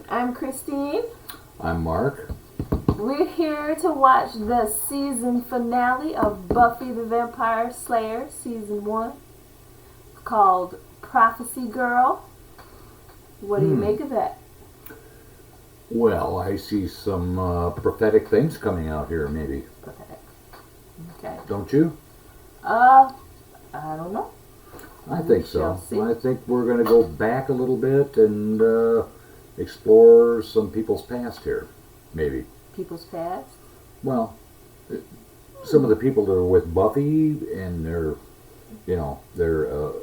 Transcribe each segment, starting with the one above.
I'm Christine. I'm Mark. We're here to watch the season finale of Buffy the Vampire Slayer, Season 1, called Prophecy Girl. What do you make of that? Well, I see some prophetic things coming out here, maybe. Prophetic. Okay. Don't you? I don't know. I think so. See. I think we're going to go back a little bit and explore some people's past here, maybe. People's past? Well, some of the people that are with Buffy and their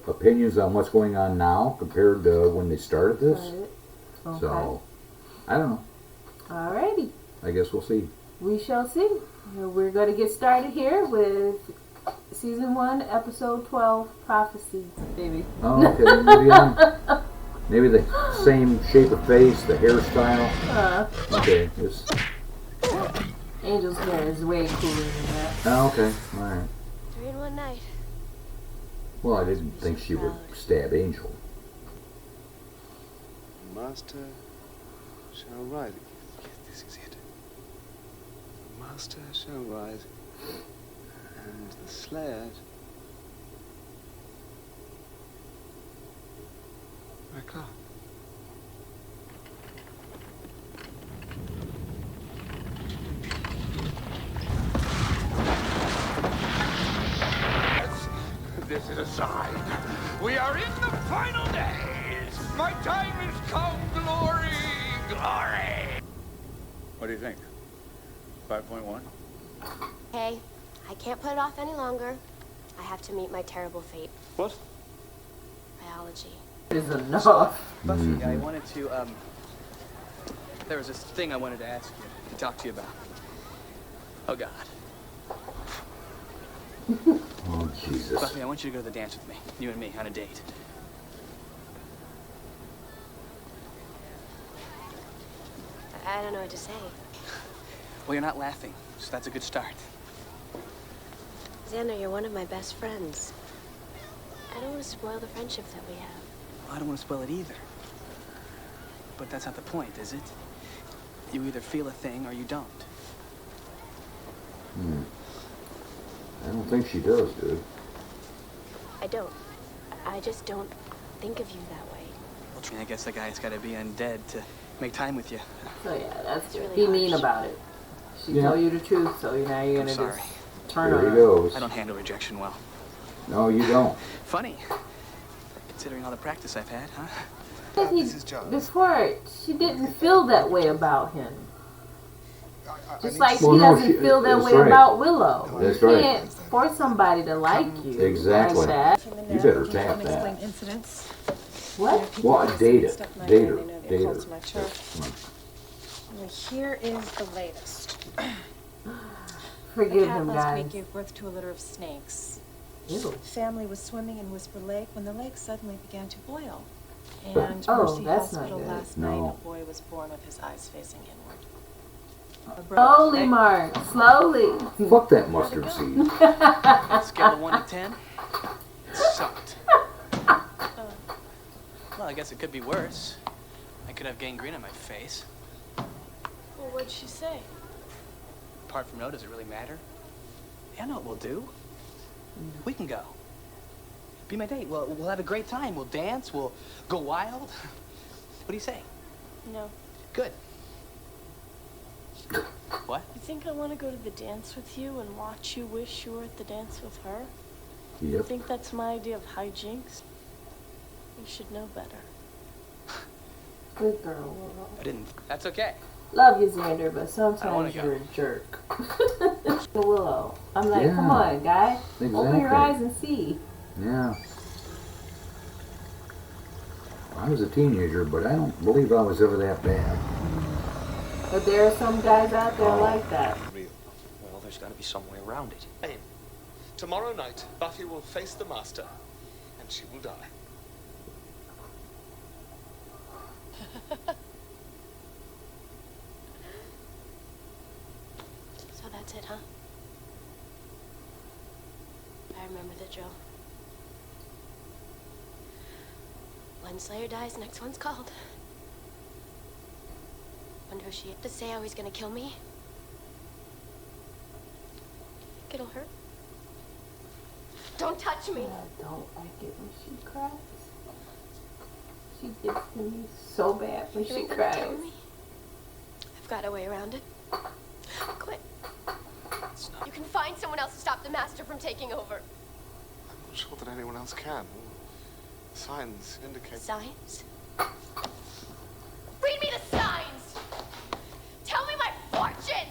opinions on what's going on now compared to when they started this. Right. Okay. So, I don't know. Alrighty. I guess we'll see. We shall see. We're going to get started here with Season 1, Episode 12, Prophecy, baby. Oh, okay. Maybe the same shape of face, the hairstyle. Okay. Angel's hair is way cooler than that. Oh, okay. All right. 3 in 1 night. Well, I didn't think she would stab Angel. Master shall rise. Yes, this is it. The Master shall rise, and the Slayer. My car. This is a sign. We are in the final days. My time has come. Glory, glory. What do you think? 5.1? Hey, I can't put it off any longer. I have to meet my terrible fate. What? Biology. Is enough. Buffy, I wanted to, there was this thing I wanted to ask you, to talk to you about. Oh, God. Oh, Jesus. Buffy, I want you to go to the dance with me. You and me, on a date. I don't know what to say. Well, you're not laughing, so that's a good start. Xander, you're one of my best friends. I don't want to spoil the friendship that we have. Well, I don't want to spoil it either. But that's not the point, is it? You either feel a thing or you don't. I don't think she does, dude. I don't. I just don't think of you that way. Well, I guess the guy's got to be undead to make time with you. So yeah, that's really be mean harsh. about it. She Yeah. told you the truth, so now you're I'm gonna sorry. just turn There her. he goes. I don't handle rejection well. No, you don't. Funny, considering all the practice I've had, huh? Before, she didn't feel that way about him. Just like Well, he no, doesn't feel that that's way right. about Willow. That's You right. can't force somebody to like you. Exactly. Like that. You better tap that. Incidents. What? Well, date it. Date her. Date her. To my church. Well, here is the latest. Forgive A cat him, last guys. week gave birth to a litter of snakes. Ew. The family was swimming in Whisper Lake when the lake suddenly began to boil. And Oh, Mercy that's not Hospital good. last No. night, a boy was born with his eyes facing inward. Slowly, Mark. Slowly. Fuck that mustard seed. Scale of 1 to 10? It sucked. Well, I guess it could be worse. I could have gangrene on my face. Well, what'd she say? Apart from no, does it really matter? Yeah, I know what we'll do. We can go. Be my date. We'll have a great time. We'll dance. We'll go wild. What do you say? No. Good. What? You think I want to go to the dance with you and watch you wish you were at the dance with her? You Yep. think that's my idea of hijinks? You should know better. Good girl, Willow. I didn't. That's okay. Love you, Xander, but I wanna sometimes go. you're a jerk. Willow. I'm like, Yeah. come on, guy. Open your Exactly. eyes and see. Yeah. I was a teenager, but I don't believe I was ever that bad. But there are some guys out there like that. Real. Well, there's got to be some way around it. Aim. Tomorrow night, Buffy will face the Master, and she will die. So that's it, huh? I remember the drill. One Slayer dies, next one's called. negotiate to say how he's gonna kill me. It'll hurt. Don't touch me. I don't like it when she cries. She gets to me so bad when she cries. Kill me. I've got a way around it. Quick. You can find someone else to stop the master from taking over. I'm not sure that anyone else can. Signs indicate... Signs? Read me the signs! Tell me my fortune!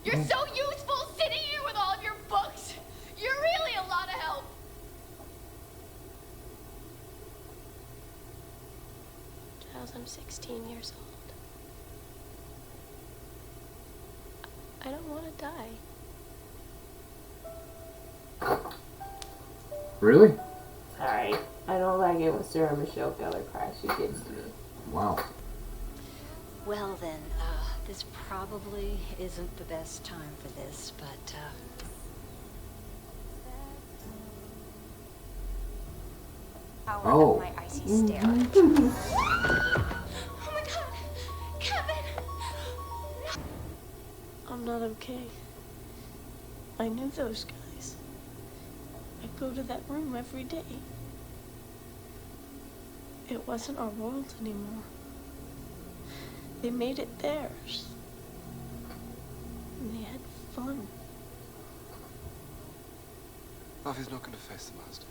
You're so useful sitting here with all of your books. You're really a lot of help. Giles, I'm 16 years old. I don't want to die. Really? Sorry. I don't like it when Sarah Michelle Gellar cries. She gets to me. Wow. Well then, this probably isn't the best time for this, but, Oh. My icy stare. Oh my God! Kevin! I'm not okay. I knew those guys. I go to that room every day. It wasn't our world anymore. They made it theirs. And they had fun. Buffy's not going to face the master.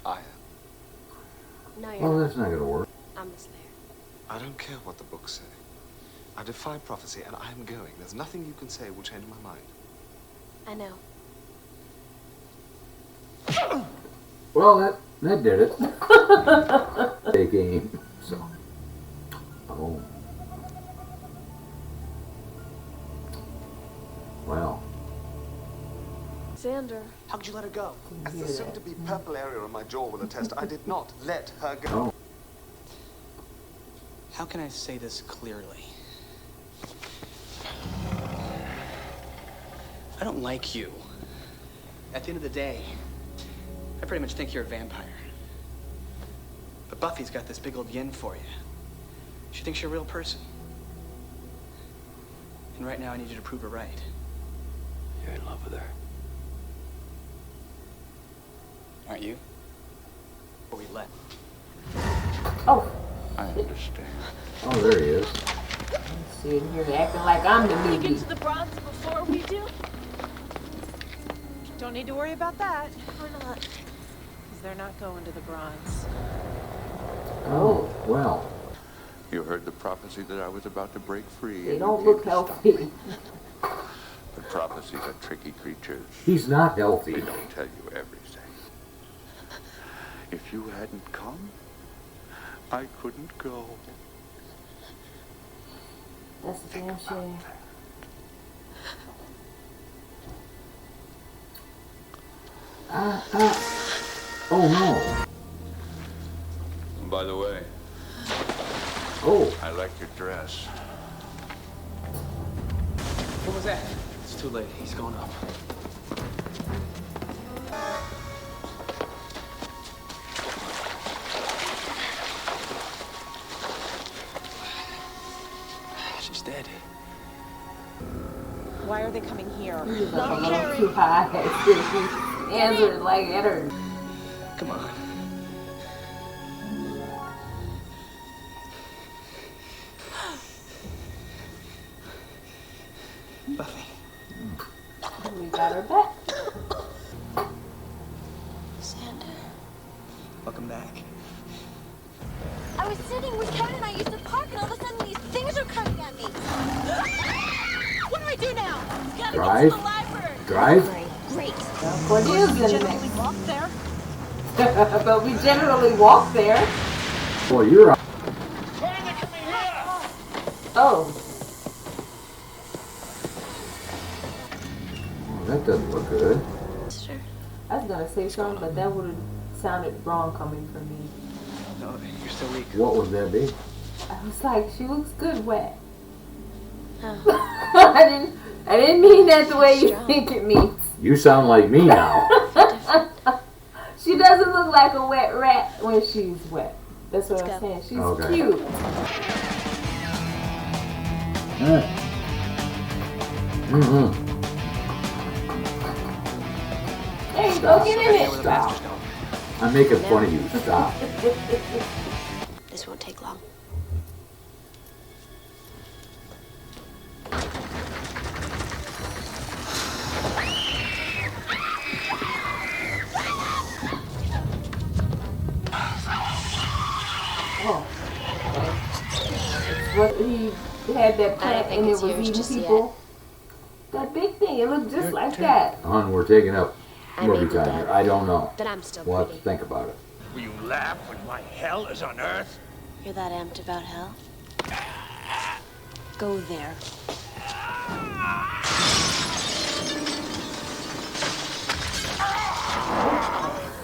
I am. No, you're Well, not. that's not going to work. I'm the Slayer. I don't care what the books say. I defy prophecy, and I am going. There's nothing you can say will change my mind. I know. Well, that did it. A game. So. Oh. Well. Xander. How could you let her go? As the soon-to-be purple area on my jaw will attest, I did not let her go. Oh. How can I say this clearly? I don't like you. At the end of the day, I pretty much think you're a vampire. But Buffy's got this big old yin for you. She thinks you're a real person. And right now I need you to prove her right. You're in love with her. Aren't you? Or we let. Oh, I understand. Oh, there he is. sitting here acting like I'm the Can we get newbie. to the bronze before we do? Don't need to worry about that, Or not? because they're not going to the bronze. Oh, well. You heard the prophecy that I was about to break free. They and don't you look came to stop healthy. me. But prophecies are tricky creatures. He's not healthy. They don't tell you everything. If you hadn't come, I couldn't go. That's a damn shame. Oh, no. By the way, Oh. I like your dress. What was that? It's too late. He's going up. She's dead. Why are they coming here? He's like a little too high. Answer like at her. Come on. Buffy. We got her back. Xander. Welcome back. I was sitting with Kevin and I used to park, and all of a sudden these things are coming at me. What do I do now? Gotta Drive. get to the library. Drive? Great. What is We in generally there? walk there. But we generally walk there. Well, you're out. Oh. Oh, that doesn't look good. Sure. I was gonna say something, but that would have sounded wrong coming from me. No, you're still weak. What would that be? I was like, she looks good wet. Oh. I didn't mean that the way you Strong. think it means. You sound like me now. She doesn't look like a wet rat when she's wet. That's what I'm Let's go. saying. She's Okay. cute. Mm-hmm. There you go, get in it. Stop. I'm making fun of you. Stop. This won't take long. What he had that plant and it was yours eating just people. That big thing, it looked just like that. Hon, we're taking up I movie made the time bet here. I don't know. That I'm still We'll have to pretty. think about it. Will you laugh when my hell is on Earth? You're that amped about hell? Go there.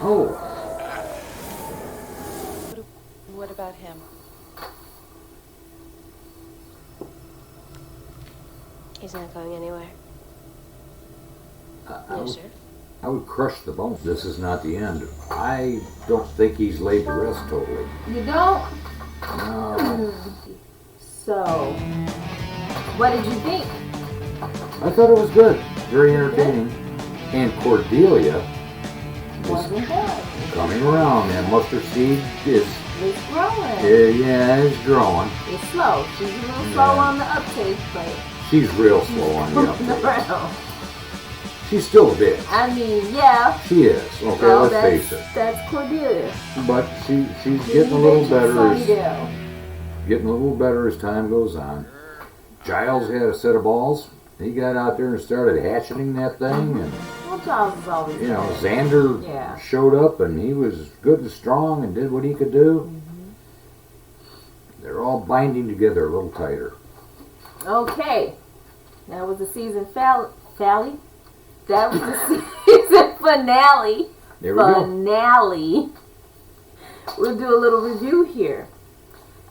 Oh, What about him? He's not going anywhere. I would crush the bone. This is not the end. I don't think he's laid to rest totally. You don't? No. So, what did you think? I thought it was good. Very entertaining. And Cordelia is Wasn't bad. coming around. That mustard seed is, It's growing. yeah, it's growing. It's slow. She's a little slow on the uptake, but She's real slow on the moving uptake. around. She's still a bitch. I mean, yeah. She is. Okay, Well, let's face it. That's Cordelia. But she's getting a little better. Sunnydale. Getting a little better as time goes on. Giles had a set of balls. He got out there and started hatcheting that thing, and Well, Charles is always you know, there. Xander Yeah. showed up, and he was good and strong and did what he could do. They're all binding together a little tighter. Okay. That was the season That was the season finale. There we go. Finale. We'll do a little review here.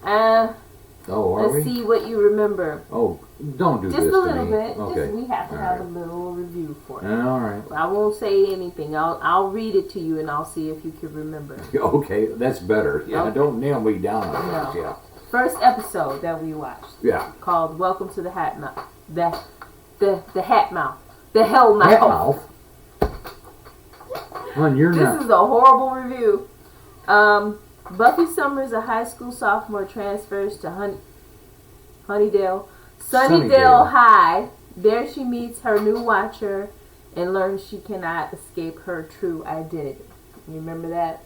Oh, are Let's we? see what you remember. Oh, don't do Just this a to little me. bit. Okay. Just, we have to All have right. a little review for it. All right. I won't say anything. I'll read it to you and I'll see if you can remember. Okay, that's better. Yeah, Okay. don't nail me down on No. this. Yeah. First episode that we watched, Yeah. called "Welcome to the Hat Mouth." The Hat Mouth. The Hell Mouth. Hat mouth. Hon, you're This not. is a horrible review. Buffy Summers, a high school sophomore, transfers to Sunnydale Sunnydale. High. There she meets her new watcher and learns she cannot escape her true identity. You remember that?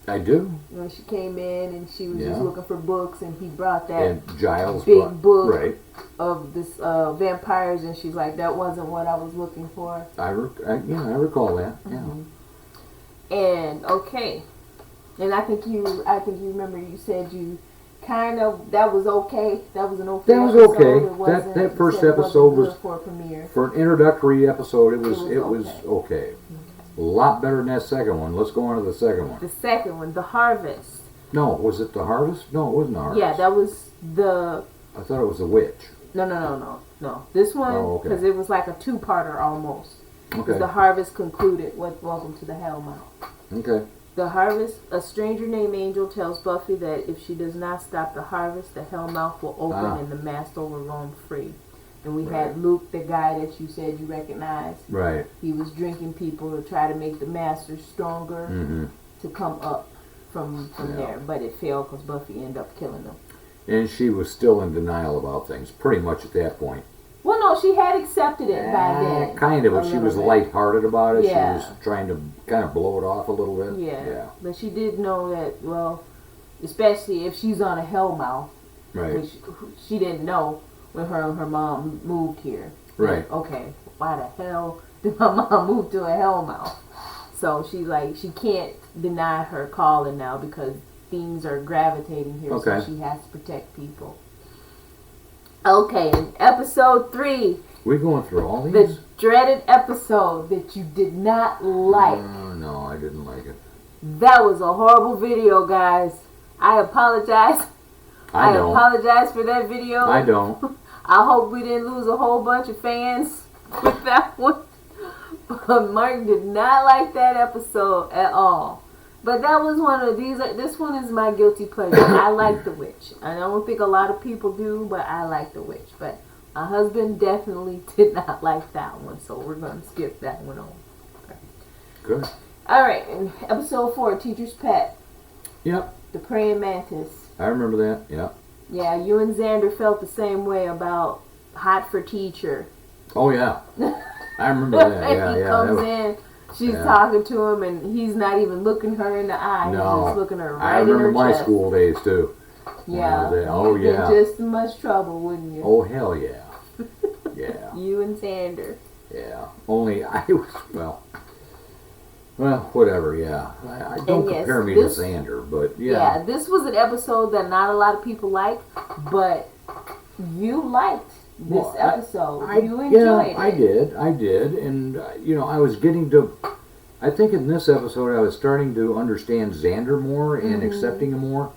I do. When she came in and she was Yeah. just looking for books and he brought that And Giles big brought- book Right. of this vampires and she's like, that wasn't what I was looking for. I recall that. Yeah. And okay. And I think you remember you said you kind of, that was okay. That was an okay That was episode. okay. It wasn't- That you first said it wasn't episode good was- for a premiere. For an introductory episode, it was was okay. A lot better than that second one. Let's go on to the second one. The second one, The Harvest. No, was it the Harvest? No, it wasn't the Harvest. Yeah, that was the I thought it was the Witch. no. This one, Oh, okay. because it was like a two-parter almost. Okay. The Harvest concluded with Welcome to the Hell Mouth. Okay. The Harvest, a stranger named Angel tells Buffy that if she does not stop the harvest, the Hellmouth will open and the Master will roam free. And we had Luke, the guy that you said you recognized. Right. He was drinking people to try to make the Master stronger to come up from there. But it failed because Buffy ended up killing him. And she was still in denial about things, pretty much at that point. Well, no, she had accepted it by then. Kind of, but she was lighthearted about it. Yeah. She was trying to kind of blow it off a little bit. Yeah. But she did know that, well, especially if she's on a Hellmouth, Right. which she didn't know when her and her mom moved here. Right. Okay, why the hell did my mom move to a Hellmouth? So she's like, she can't deny her calling now because things are gravitating here, Okay. so she has to protect people. Okay, in episode 3, We going through all these? the dreaded episode that you did not like. No, I didn't like it. That was a horrible video, guys. I apologize. I don't. apologize for that video. I don't. I hope we didn't lose a whole bunch of fans with that one. But Mark did not like that episode at all. But that was one of these. This one is my guilty pleasure. I like The Witch. I don't think a lot of people do, but I like The Witch. But My husband definitely did not like that one, so we're going to skip that one on. Okay. Good. All right, in episode 4, Teacher's Pet. Yep. The Praying Mantis. I remember that. Yeah. Yeah, you and Xander felt the same way about Hot for Teacher. Oh yeah. I remember that. Yeah, he yeah. comes was, in, she's yeah. talking to him, and he's not even looking her in the eye. No. He's just looking her I right in her remember my chest. school days too. Yeah. Oh You'd yeah. get just as much trouble, wouldn't you? Oh hell yeah. Yeah. You and Xander. Yeah. Only I was well, whatever. Yeah. I don't compare me to Xander, but yeah. Yeah, this was an episode that not a lot of people liked, but you liked this episode. You enjoyed it. I did, and I was getting to. I think in this episode I was starting to understand Xander more and accepting him more,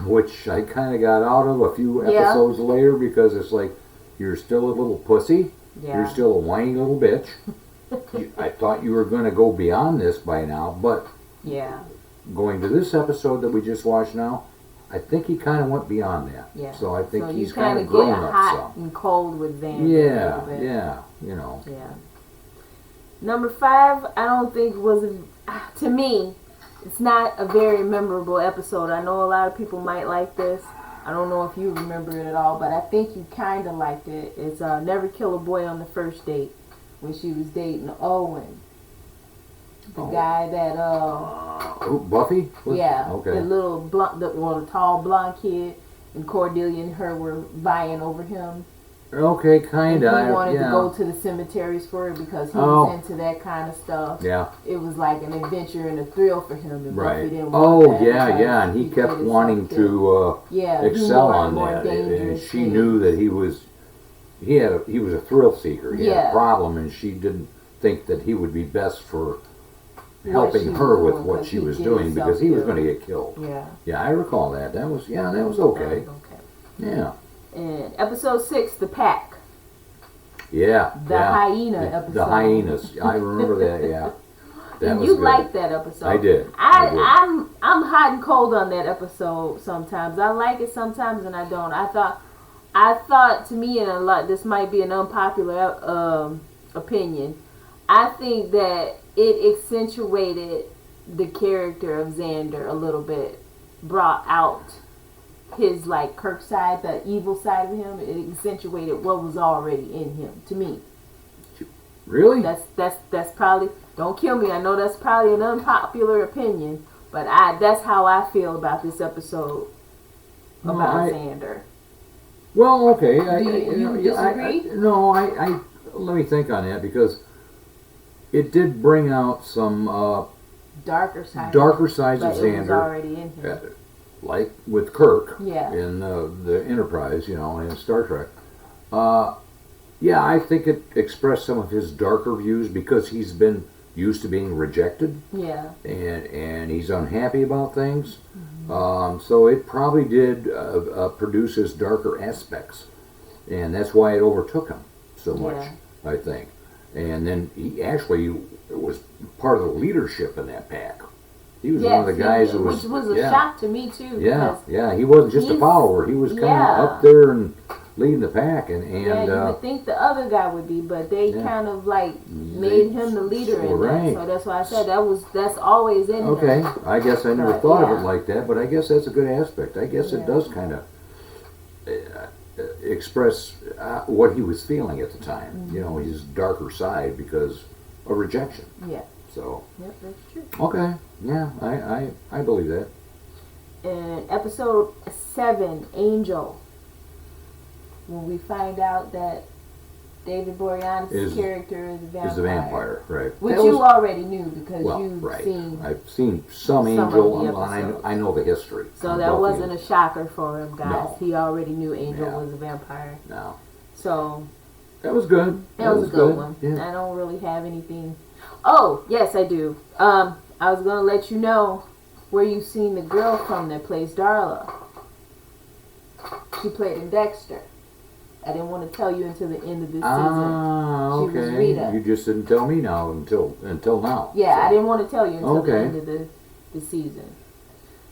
which I kind of got out of a few episodes later because it's like you're still a little pussy, you're still a whiny little bitch. I thought you were going to go beyond this by now, but going to this episode that we just watched now, I think he kind of went beyond that. Yeah. So I think he's kind kind of of grown get up hot some. and cold with Xander. Yeah. Yeah. Number 5, I don't think to me, it's not a very memorable episode. I know a lot of people might like this. I don't know if you remember it at all, but I think you kind of liked it. It's Never Kill a Boy on the First Date, when she was dating Owen. The guy that, Buffy? Yeah. Okay. The little the tall blonde kid, and Cordelia and her were vying over him. Okay, kind of. He wanted to go to the cemeteries for her because he was into that kind of stuff. Yeah. It was like an adventure and a thrill for him. And right. Buffy didn't want that yeah, and he kept wanting to excel on that. And she knew that he was a thrill seeker. He had a problem, and she didn't think that he would be best for helping her with what she was doing because he was going to get killed. Yeah. Yeah, I recall that. That was okay. Yeah. And episode 6, The Pack. Yeah. The hyena episode. The hyenas. I remember that, yeah. That was you good. liked that episode. I did. I'm hot and cold on that episode sometimes. I like it sometimes and I don't. I thought to me, and this might be an unpopular opinion, I think that it accentuated the character of Xander a little bit. Brought out his Kirk side, the evil side of him. It accentuated what was already in him, to me. Really? That's probably, don't kill me, I know that's probably an unpopular opinion, but that's how I feel about this episode about Xander. Well, okay. Do you disagree? No, let me think on that because it did bring out some darker sides of Xander. It was already in him. Like with Kirk in the Enterprise, in Star Trek. I think it expressed some of his darker views because he's been used to being rejected. Yeah. And he's unhappy about things. Mm-hmm. So it probably did produce his darker aspects. And that's why it overtook him so much, I think. And then he actually was part of the leadership in that pack. He was one of the guys who which was a shock to me too. Yeah, he wasn't just a follower. He was kind of up there and leading the pack. And you would think the other guy would be, but they kind of made him the leader in that. So that's why I said that's always in Okay, him. I guess I never thought of it like that, but I guess that's a good aspect. I guess it does kind of express what he was feeling at the time. Mm-hmm. His darker side because of rejection. Yeah. So. Yep, that's true. Okay. Yeah, I believe that. In episode 7, Angel, when we find out that David Boreanaz' character is a vampire. Is a vampire, right. Which you already knew because you've seen. I've seen some Angel, and I know the history. So that wasn't a shocker for him, guys. No. He already knew Angel was a vampire. No. So. That was good. That was a good one. Yeah. I don't really have anything. Oh, yes, I do. I was going to let you know where you've seen the girl from that plays Darla. She played in Dexter. I didn't want to tell you until the end of this season. She was Rita. You just didn't tell me now until now. Yeah, I didn't want to tell you until the end of the season.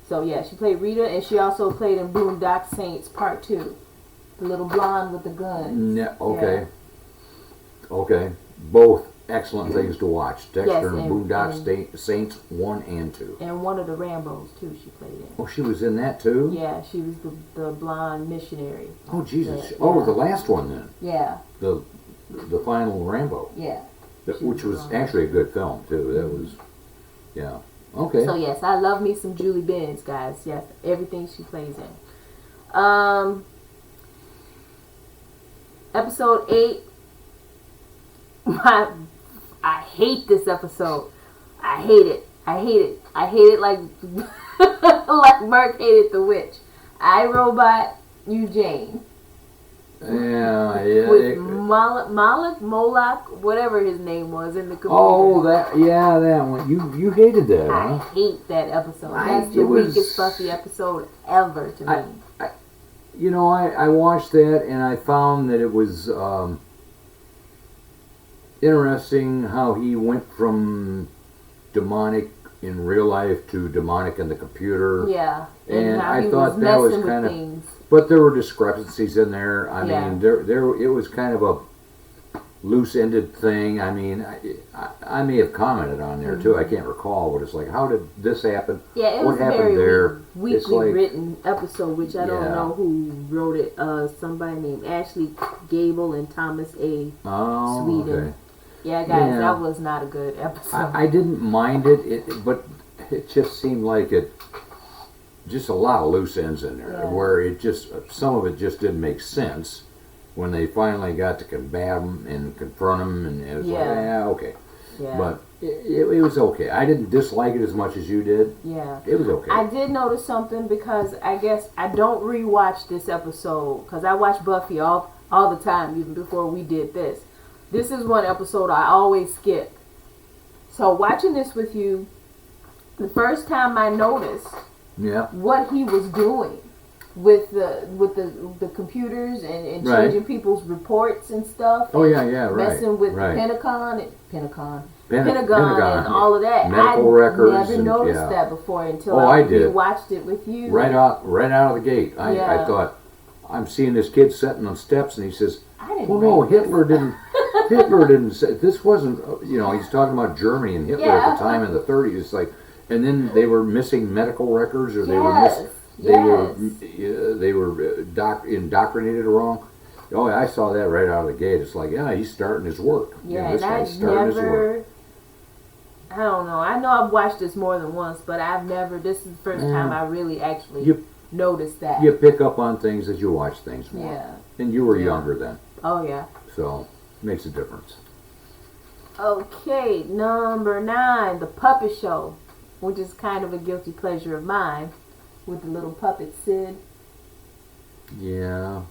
So, yeah, she played Rita, and she also played in Boondock Saints Part 2. The little blonde with the gun. Okay. Okay. Both excellent things to watch. Dexter and Boondock Saints 1 and 2. And one of the Rambos, too, she played in. Oh, she was in that, too? Yeah, she was the blonde missionary. Oh, Jesus. The last one, then. Yeah. The final Rambo. Yeah. Which was actually a good film, too. That was, yeah. Okay. So, yes, I love me some Julie Benz, guys. Yes, everything she plays in. Episode 8. I hate this episode. I hate it. I hate it. I hate it like like Mark hated The Witch. I, Robot, You, Jane. Yeah. With Moloch, whatever his name was in the computer. Oh, that one. You hated that, huh? I hate that episode. That's the weakest Buffy episode ever to me. I watched that and I found that it was interesting how he went from demonic in real life to demonic in the computer. Yeah. And I thought that was kind of... But there were discrepancies in there. I mean, it was kind of a loose-ended thing. I mean, I may have commented on there, too. I can't recall, but it's like, how did this happen? Yeah, it what was happened a very there? weakly written episode, which I don't know who wrote it. Somebody named Ashley Gable and Thomas A. Sweden. Okay. Yeah, guys, that was not a good episode. I didn't mind it, but it just seemed like just a lot of loose ends in there, where some of it just didn't make sense when they finally got to combat them and confront them, and it was like, okay. Yeah. But it was okay. I didn't dislike it as much as you did. Yeah. It was okay. I did notice something because I guess I don't rewatch this episode because I watch Buffy all the time, even before we did this. This is one episode I always skip. So watching this with you, the first time I noticed what he was doing with the computers and changing people's reports and stuff. Oh right. Messing with Pentagon and all of that. Medical records. I never noticed that before until I did. Watched it with you. Right out of the gate. I thought, I'm seeing this kid sitting on steps, and he says, "Oh no, Hitler didn't." Hitler didn't say this wasn't. He's talking about Germany and Hitler at the time in the 30s. It's like, and then they were missing medical records, or they were indoctrinated wrong. Oh, I saw that right out of the gate. It's like, he's starting his work. Yeah, this guy's starting his work. I don't know. I know I've watched this more than once, but this is the first time I really actually noticed that. You pick up on things as you watch things more. Yeah. And you were younger then. Oh, yeah. So, makes a difference. Okay, number 9, The Puppet Show, which is kind of a guilty pleasure of mine, with the little puppet Sid. Yeah.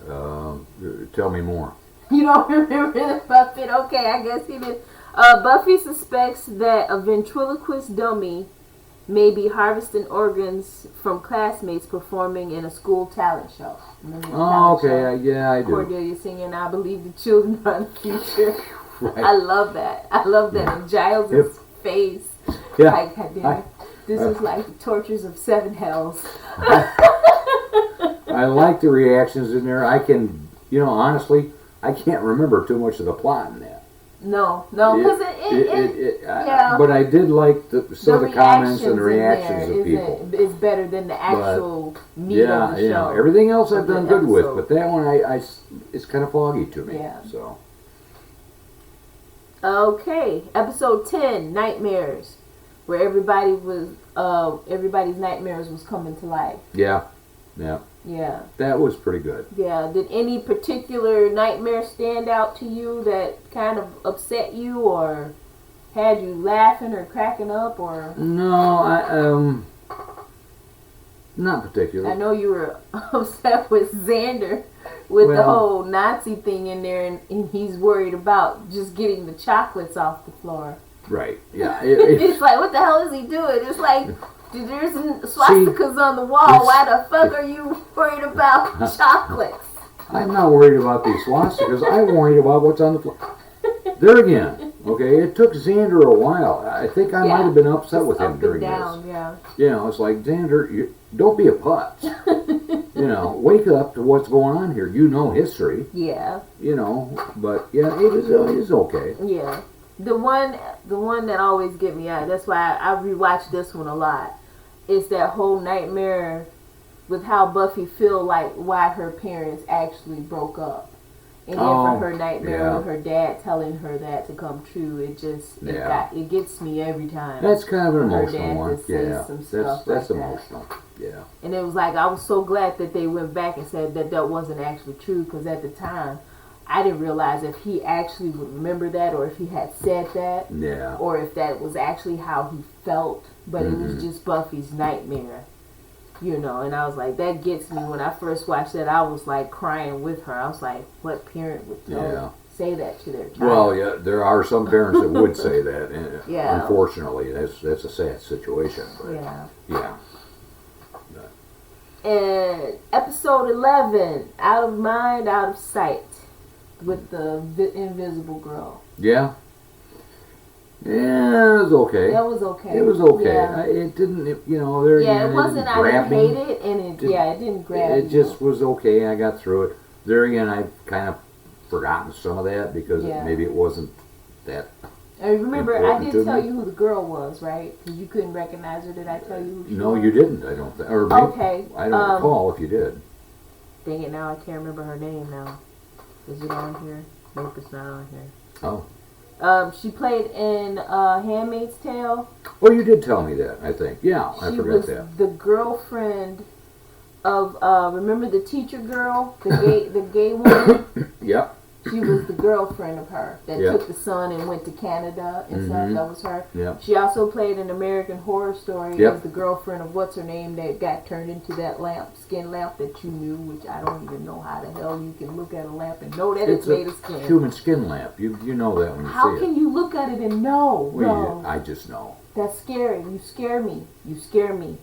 Tell me more. You don't remember the puppet? Okay, I guess he did. Buffy suspects that a ventriloquist dummy may be harvesting organs from classmates performing in a school talent show. Okay, yeah, I do. Cordelia singing, "I believe the children are the future." Right. I love that. And Giles' face. Yeah. Like, goddamn, this is like the tortures of 7 hells. I like the reactions in there. I can, honestly, I can't remember too much of the plot in that. No, because but I did like some of the comments and the reactions of people. It's better than the actual meat of the show. Everything else I've done good with, but that one it's kind of foggy to me. Yeah. So. Okay, episode 10, Nightmares, where everybody's nightmares was coming to life. Yeah. Yeah. That was pretty good. Yeah. Did any particular nightmare stand out to you that kind of upset you or had you laughing or cracking up or? No, not particularly. I know you were upset with Xander with the whole Nazi thing in there, and he's worried about just getting the chocolates off the floor. Right. Yeah. It's like, what the hell is he doing? It's like, there's swastikas on the wall. Why the fuck are you worried about chocolates? I'm not worried about these swastikas. I'm worried about what's on the floor. There again. Okay, it took Xander a while. I think I might have been upset with him during this. Yeah. It's like, Xander, don't be a putz. wake up to what's going on here. You know history. Yeah. But yeah, it was okay. Yeah. The one that always get me out. That's why I rewatch this one a lot. It's that whole nightmare with how Buffy feel like why her parents actually broke up. And then for her nightmare with her dad telling her that to come true, it gets me every time. That's kind of an her emotional dad one. just says some stuff That's like emotional. That. Yeah. And it was like, I was so glad that they went back and said that wasn't actually true, because at the time, I didn't realize if he actually would remember that, or if he had said that, or if that was actually how he felt, but it was just Buffy's nightmare. And I was like, that gets me. When I first watched that, I was like crying with her. I was like, what parent would say that to their child? Well, yeah, there are some parents that would say that. And unfortunately, that's a sad situation. But yeah. And episode 11, Out of Mind, Out of Sight, with the invisible girl. Yeah. Yeah, it was okay. That was okay. It was okay. Yeah. It didn't, there. Yeah, it wasn't. I didn't hate it, and it didn't grab me. It just was okay. I got through it. There again, I've kind of forgotten some of that because maybe it wasn't that. I remember I did tell you who the girl was, right? Because you couldn't recognize her. Did I tell you who she was? No, you didn't. I don't think. Or maybe, I don't recall if you did. Dang it! Now I can't remember her name. Now, is it on here? Nope, it's not on here. Oh. She played in Handmaid's Tale. Oh, you did tell me that, I think. Yeah, I forgot that. She was the girlfriend of, remember the teacher girl? The gay woman? Yep. She was the girlfriend of her that took the son and went to Canada and stuff. That was her. Yep. She also played in American Horror Story as the girlfriend of what's her name that got turned into that skin lamp that you knew, which I don't even know how the hell you can look at a lamp and know that it's made of skin. Human skin lamp. You know that when you see it. How can you look at it and know? Well, I just know. That's scary. You scare me. You scare me.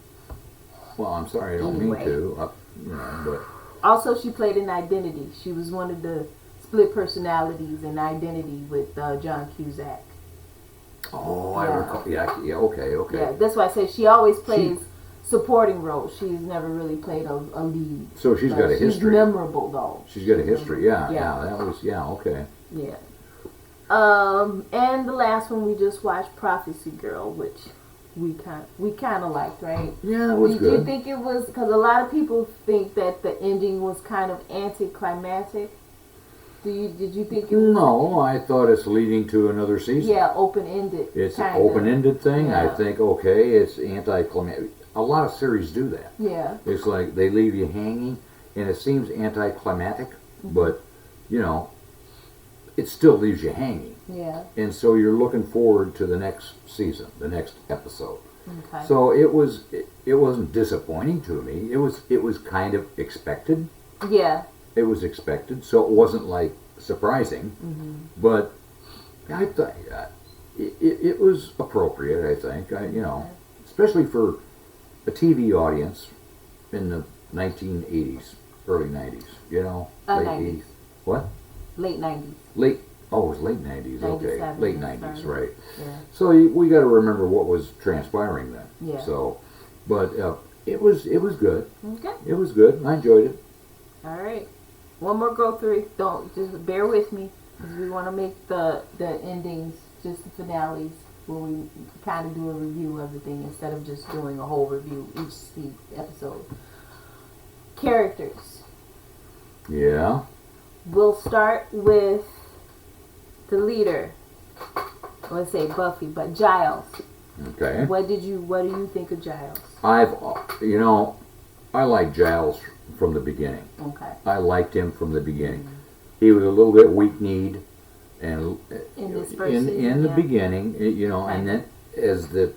Well, I'm sorry. I don't mean to. But also, she played in Identity. She was one of the split personalities in Identity with John Cusack. Oh, I recall. Yeah, okay. Yeah, that's why I say she always plays supporting roles. She's never really played a lead. So she's got a history. She's memorable though. She's got a history. Yeah. That was okay. Yeah. And the last one we just watched, Prophecy Girl, which we kind of liked, right? Yeah, it was good. Did you think it was, because a lot of people think that the ending was kind of anticlimactic? Did you think it was? No, I thought it's leading to another season. Yeah, open-ended. It's an open-ended thing. Yeah. I think, okay, it's anticlimactic. A lot of series do that. Yeah. It's like they leave you hanging, and it seems anticlimactic, but, it still leaves you hanging. Yeah. And so you're looking forward to the next season, the next episode. Okay. So it wasn't disappointing to me. It was kind of expected. Yeah. It was expected, so it wasn't like surprising, but I thought it was appropriate. I think especially for a TV audience in the 1980s, early 90s. Late 90s. What? Late 90s. It was late 90s. Okay, late 90s, right? Yeah. So we got to remember what was transpiring then. Yeah. So, but it was good. Okay. It was good. I enjoyed it. All right. One more go through. Don't just bear with me, because we want to make the endings, just the finales, where we kind of do a review of everything instead of just doing a whole review each episode. Characters. Yeah. We'll start with the leader. Let's say Buffy, but Giles. Okay. What do you think of Giles? I like Giles from the beginning. Okay. I liked him from the beginning. He was a little bit weak-kneed, and in this first in the beginning, and then as the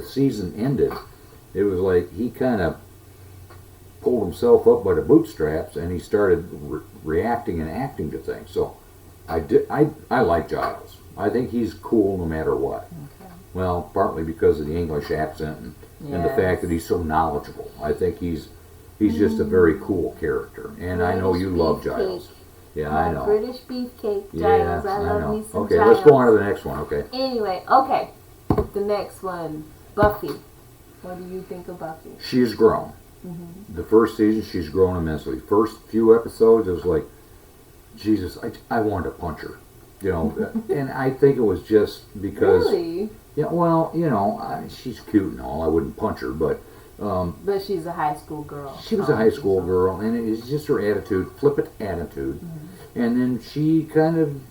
season ended, it was like he kind of pulled himself up by the bootstraps, and he started reacting and acting to things. So I like Giles. I think he's cool no matter what. Okay. Well, partly because of the English accent and the fact that he's so knowledgeable. I think he's just a very cool character, and I know you love Giles. Yeah, I know. British beefcake, Giles. Yes, I love me some Okay, Giles. let's go on to the next one. Okay. Anyway, the next one, Buffy. What do you think of Buffy? She's grown. The first season, she's grown immensely. First few episodes, it was like, Jesus, I wanted to punch her. You know, and I think it was just because... Really? Yeah, well, you know, she's cute and all. I wouldn't punch her, but... but she's a high school girl. She was a high school girl, and it was just her attitude, flippant attitude. And then she kind of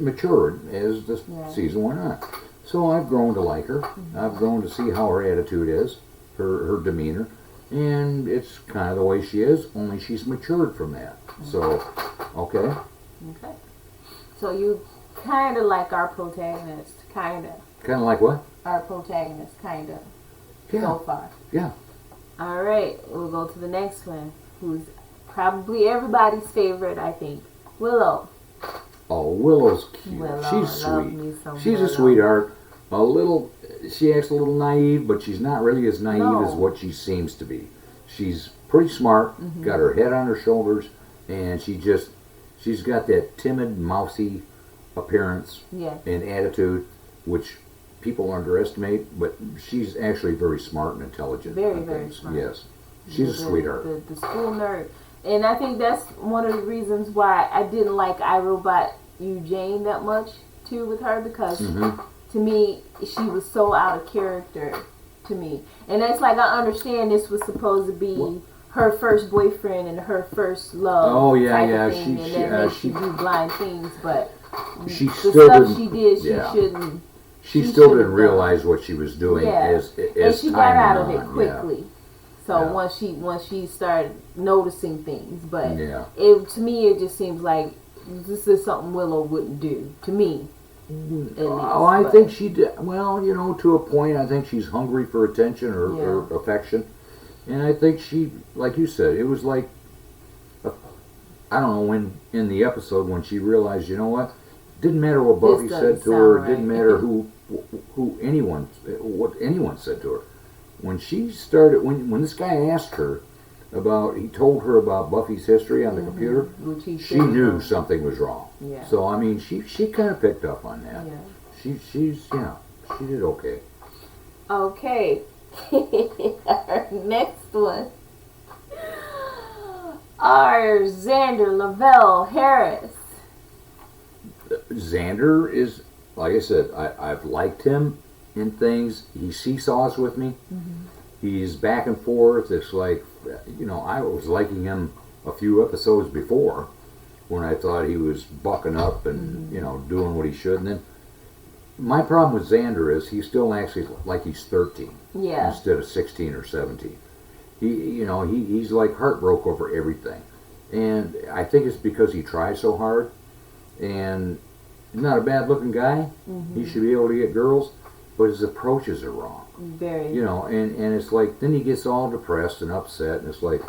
matured as the season went on. So I've grown to like her. I've grown to see how her attitude is, her demeanor. And it's kind of the way she is, only she's matured from that. So, okay. Okay. So you kind of like our protagonist, kind of. Kind of like what? Our protagonist, kind of. Yeah. So far. Yeah. All right, we'll go to the next one, who's probably everybody's favorite, I think. Willow. Oh, Willow's cute. Willow, She's I love sweet. me some She's Willow. a sweetheart. She acts a little naive, but she's not really as naive as what she seems to be. She's pretty smart, got her head on her shoulders, and she's got that timid, mousy appearance and attitude, which people underestimate, but she's actually very smart and intelligent. Very, very smart. Yes. She's a sweetheart. The school nerd. And I think that's one of the reasons why I didn't like iRobot Eugene that much, too, with her, because to me, she was so out of character to me. And it's like, I understand this was supposed to be her first boyfriend and her first love. Oh, yeah, type yeah. Of thing, and that makes you do blind things, but she the still stuff didn't, she did, she shouldn't. She still didn't realize what she was doing as and she time got out went of it on. quickly. So once she started noticing things, but to me it just seems like this is something Willow wouldn't do to me. I think she did. Well, you know, to a point, I think she's hungry for attention or affection, and I think she, like you said, it was like I don't know when in the episode when she realized, you know what, didn't matter what Buffy said to her, didn't matter what anyone said to her. When she started, when this guy asked her about, he told her about Buffy's history on the computer, she knew something was wrong. Yeah. So I mean, she kind of picked up on that. Yeah. She did okay. Okay. Our next one. Our Xander Lavelle Harris. Xander is, like I said, I've liked him in things. He seesaws with me. He's back and forth. It's like, you know, I was liking him a few episodes before when I thought he was bucking up and, you know, doing what he should. And then my problem with Xander is he still acts like he's 13 instead of 16 or 17. He's like heartbroken over everything. And I think it's because he tries so hard. And he's not a bad looking guy. He should be able to get girls, but his approaches are wrong. Very. You know, and it's like, then he gets all depressed and upset, and it's like,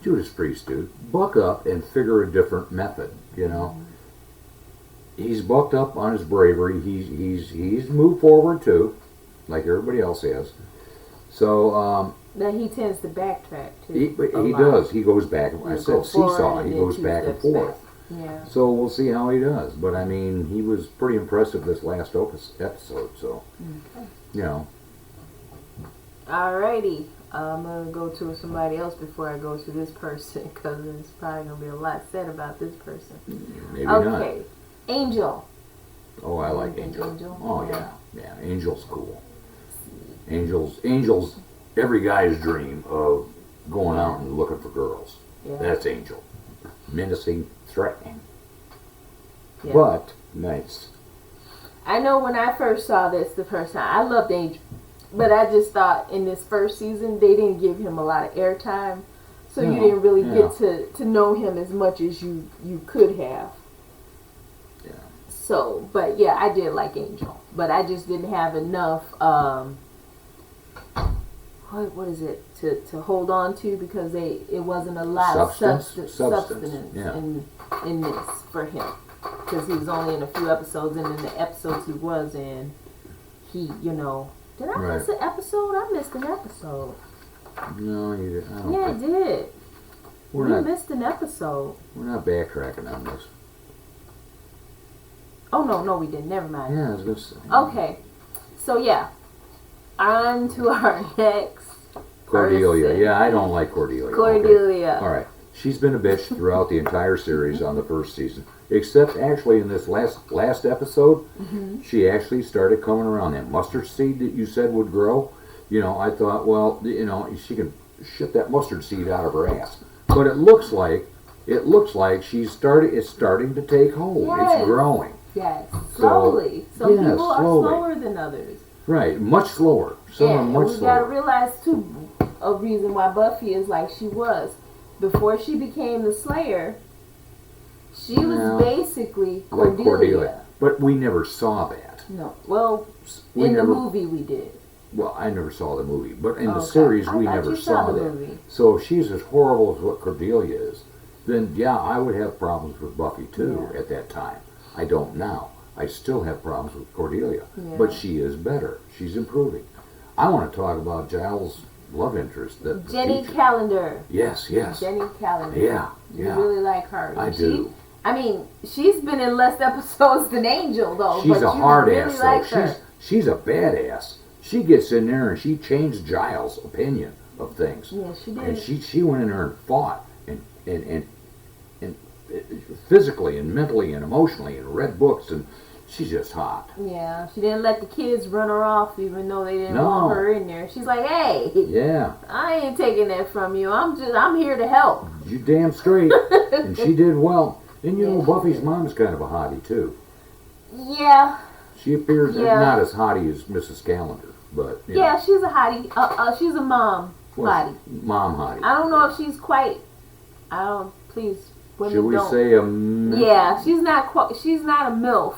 Judas Priest, dude, buck up and figure a different method, you know. He's bucked up on his bravery. He's moved forward too, like everybody else has. So, then he tends to backtrack too. He does. He goes back. I said seesaw. He goes back and forth. Yeah. So we'll see how he does. But I mean, he was pretty impressive this last episode. So, you know. Alrighty. I'm going to go to somebody else before I go to this person, because there's probably going to be a lot said about this person. Maybe not. Okay. Angel. Oh, I like Angel. Angel? Oh, yeah. Angel's cool. Angel's every guy's dream of going out and looking for girls. Yeah. That's Angel. Menacing, threatening. Yeah. But nice. I know when I first saw this the first time, I loved Angel. But I just thought in this first season, they didn't give him a lot of airtime. So you didn't really get to know him as much as you could have. Yeah. So, but yeah, I did like Angel. But I just didn't have enough, what is it, to hold on to, because it wasn't a lot of substance in this for him. Because he was only in a few episodes, and in the episodes he was in, he, you know... Did I miss an episode? I missed an episode. No, you didn't. Yeah, I did. We missed an episode. We're not backtracking on this. Oh, no, we didn't. Never mind. Yeah, I was going to say. Okay. So, yeah. On to our next Cordelia. person. Yeah, I don't like Cordelia. Cordelia. Okay. All right. She's been a bitch throughout the entire series on the first season, except actually in this last episode, she actually started coming around. That mustard seed that you said would grow, you know, I thought, well, you know, she can shit that mustard seed out of her ass. But it looks like it's starting to take hold. Yes. It's growing. Yes, slowly. Some yeah, people are slowly. slower than others. Right, much slower. Some Yeah, are and much we slower. gotta realize too, a reason why Buffy is like she was. Before she became the Slayer, she was No. basically Like Cordelia. But we never saw that. No, well, We in never, the movie we did. Well, I never saw the movie, but in the Okay. series I we thought never you saw saw the that. movie. So if she's as horrible as what Cordelia is, then yeah, I would have problems with Buffy too Yeah. at that time. I don't now. I still have problems with Cordelia, Yeah. but she is better. She's improving. I want to talk about Giles' love interest. The Jenny teacher. Calendar. Yes, yes. Jenny Calendar. Yeah, You yeah. really like her. I She- do. I mean, she's been in less episodes than Angel, though. She's but a you hard really ass, though. like her. She's a badass. She gets in there and she changed Giles' opinion of things. Yeah, she did. And she went in there and fought and physically and mentally and emotionally and read books, and she's just hot. Yeah, she didn't let the kids run her off, even though they didn't No. want her in there. She's like, "Hey, Yeah, I ain't taking that from you. I'm here to help." you damn straight. And she did well. And you know, Yeah, she Buffy's did. mom's kind of a hottie too. Yeah, She appears Yeah. not as hottie as Mrs. Calendar, but you yeah, know, she's a hottie. She's a mom well, hottie. mom hottie. I don't know if she's quite. I don't. Please, women Should we don't. say a? Yeah, she's not quite. She's not a milf.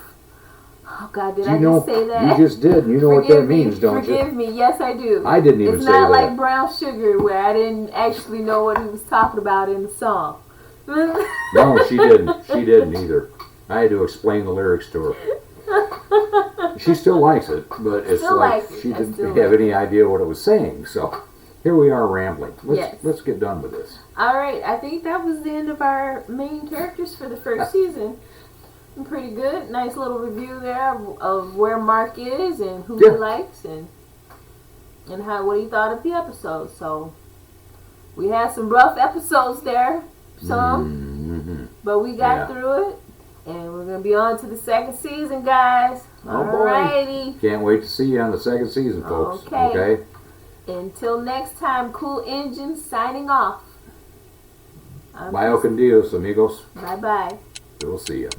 Oh God, did You I know, just say that? you just did. You know what that means, don't you? Forgive me. Yes, I do. I didn't even it's say not that. like Brown Sugar, where I didn't actually know what he was talking about in the song. No, she didn't. She didn't either. I had to explain the lyrics to her. She still likes it, but it's Still like likes it. she I didn't still have like any idea what it was saying. So here we are rambling. Yes. Let's get done with this. All right, I think that was the end of our main characters for the first season. Pretty good. Nice little review there of where Mark is and who he likes and how what he thought of the episode. So we had some rough episodes there, but we got through it, and we're gonna be on to the second season, guys. Oh boy. Alrighty. Can't wait to see you on the second season, folks. Okay. Until next time, Cool Engine signing off. Bye, con Dios, amigos. Bye bye. We'll see you.